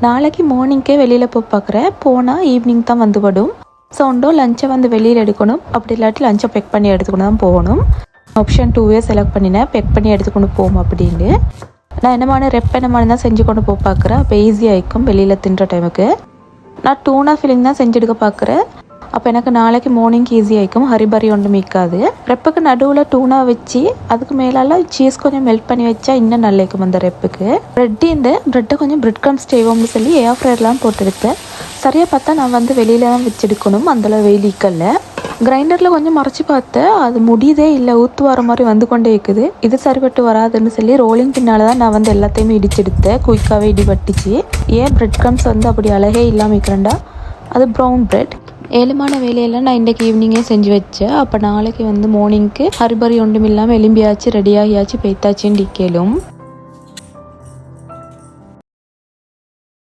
நாளைக்கு மார்னிங்கே வெளியில் போய் பார்க்குறேன். போனால் ஈவினிங் தான் வந்து படும். ஸோ உண்டோ லஞ்சை வந்து வெளியில் எடுக்கணும், அப்படி இல்லாட்டி லஞ்சை பெக் பண்ணி எடுத்துக்கொண்டு தான் போகணும். ஆப்ஷன் 2 செலக்ட் பண்ணினேன், பெக் பண்ணி எடுத்துக்கொண்டு போகும் அப்படின்னு. நான் என்னமான என்னமான தான் செஞ்சு கொண்டு போய் பார்க்குறேன். அப்போ ஈஸியாக இருக்கும் வெளியில் தின்ற டைமுக்கு. நான் டூனா ஃபில்லிங் தான் செஞ்செடுக்க பார்க்குறேன். அப்போ எனக்கு நாளைக்கு மார்னிங் ஈஸியாக இருக்கும், ஹரிபரி ஒன்றும் மிக்காது. ரெப்புக்கு நடுவில் டூனா வச்சு அதுக்கு மேலால சீஸ் கொஞ்சம் மெல்ட் பண்ணி வச்சா இன்னும் நல்லா இருக்கும் அந்த ரெப்புக்கு. ப்ரெட்டை கொஞ்சம் பிரெட் க்ரம்ஸ் செய்வோம்னு சொல்லி ஏர் ஃப்ரையர்லாம் போட்டெடுத்தேன். சரியாக பார்த்தா நான் வந்து வெளியில் தான் வச்செடுக்கணும், அந்தளவு வெயிலிக்கல்ல. கிரைண்டரில் கொஞ்சம் மறைச்சி பார்த்தேன், அது முடியதே இல்லை, ஊற்று வர மாதிரி வந்து கொண்டே இருக்குது. இது சரிப்பட்டு வராதுன்னு சொல்லி ரோலிங் பின்னால் தான் நான் வந்து எல்லாத்தையுமே இடிச்செடுத்தேன். குயிக்காகவே இடிபட்டுச்சு. ஏன் பிரெட் க்ரம்ஸ் வந்து அப்படி அழகே இல்லாமல் இருக்கிறேன்டா, அது ப்ரௌன் பிரெட். ஏழுமான வேலையெல்லாம் நான் இன்றைக்கி ஈவினிங்கே செஞ்சு வச்சேன். அப்போ நாளைக்கு வந்து மார்னிங்க்கு ஹரிபரி ஒன்றும் இல்லாமல் எலும்பியாச்சு ரெடியாகியாச்சு பெய்த்தாச்சுன்னு டிக்கலும்.